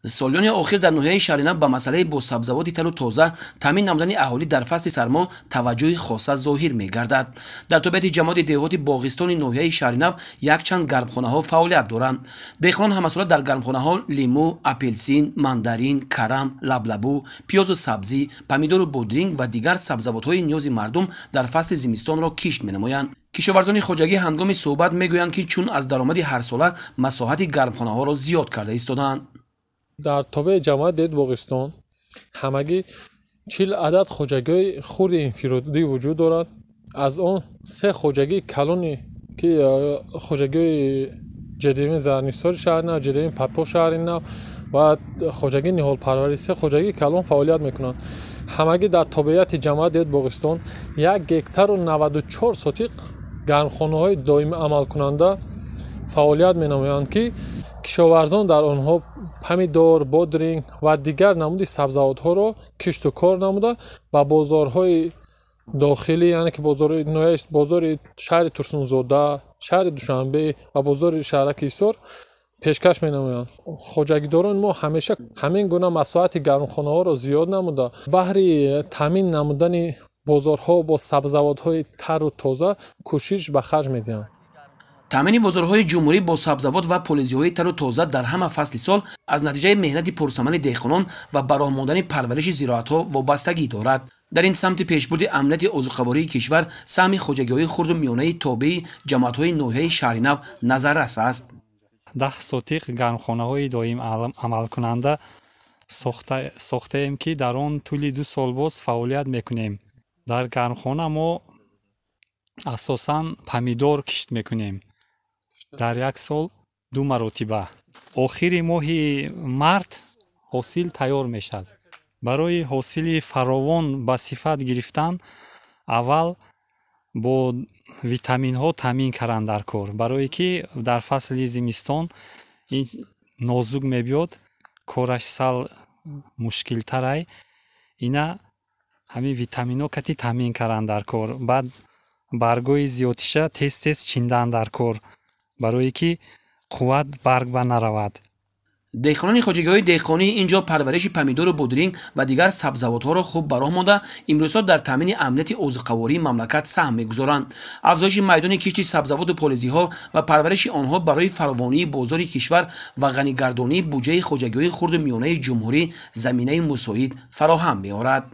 солёни охир дар ноҳияи шаҳринав ба масъалаи босабзавоти тару тоза таъмин намудани аҳолӣ дар фасли сармо таваҷҷӯҳи хоса зоҳир мегардад. Дар тобиати ҷамоати деҳоти боғистони ноҳияи шаҳринав якчанд гармхонаҳо фаъолият доранд. деҳқонон ҳамасола дар гармхонаҳо лимӯ, апелсин, мандарин, карам, лаблабу, пиёзу сабзӣ, помидору бодринг ва дигар сабзавотҳои ниёзи мардум дар фасли зимистонро кишт менамоянд. кишоварзони хоҷагӣ ҳангоми суҳбат мегӯянд, ки чун аз даромади ҳарсола масоҳати гармхонаҳоро зиёд карда истодаанд. дар тобеи ҷамоати деҳоти боғистон ҳамагӣ 40 адад хоҷагиҳои хурди инфиродӣ вуҷуд дорад. аз он 3 хоҷагии калони ки хоҷагиҳои ҷедидин зарнисори шаҳри нав, ҷедидин папо шаҳри нав ва хоҷагии ниҳолпарварӣ 3 хоҷагии калон фаъолият мекунанд. ҳамагӣ дар тобеати ҷамоати деҳоти боғистон 1 гектару 94 сотиқ гармхонаҳои доимӣ амалкунанда фаъолият менамоянд, ки кишоварзон дар онҳо помидор, бодринг ва дигар намуди сабзавотҳоро кишту кор намуда ба бозорҳои дохилӣ, яъне ки бозори шаҳри Турсунзода, шаҳри Душанбе ва бозори шаҳраки Ҳисор пешкаш менамоянд. хоҷагидорони мо ҳамеша ҳамин гуна масоҳати гармхонаҳоро зиёд намуда баҳри таъмин намудани бозорҳо бо сабзавотҳои тару тоза кӯшиш ба харҷ медиҳанд. таъмини бозорҳои ҷумҳурӣ бо сабзавот ва полизиҳои тару тоза дар ҳама фасли сол аз натиҷаи меҳнати пурсамани деҳқонон ва ба роҳ мондани парвариши зироатҳо вобастагӣ дорад. дар ин самти пешбурди амнияти озуқавории кишвар саҳми хоҷагиҳои хурду миёнаи тобеи ҷамоатҳои ноҳияи шаҳринав назаррас аст. 10 сотиқ гармхонаҳои доим амалкунанда сохтаем, ки дар он тӯли 2 сол боз фаъолият мекунем. дар гармхона мо асосан помидор кишт мекунем. дар як сол 2 маротиба. охири моҳи март ҳосил тайёр мешавад. барои ҳосили фаровон ба сифат гирифтан аввал бо витаминҳо таъмин карданд дар кор, барое ки дар фасли зимистон ин нозук мебиёд, кораш сал мушкилтарай. ина ҳамин витаминҳо кати таъмин карданд дар кор. баъд баргои зиёдиша тез чиндан дар кор, барое ки қувват барг ба наравад. деҳқонони хоҷагиҳои деҳқонӣ ин ҷо парвариши помидору бодринг ва дигар сабзавотҳоро хуб ба роҳ монда имрӯзҳо дар таъмини амнияти озуқавории мамлакат саҳм мегузоранд. афзоиши майдони кишти сабзавоту полизиҳо ва парвариши онҳо барои фаровонии бозори кишвар ва ғанигардонии буҷаи хоҷагиҳои хурду миёнаи ҷумҳурӣ заминаи мусоид фароҳам меорад.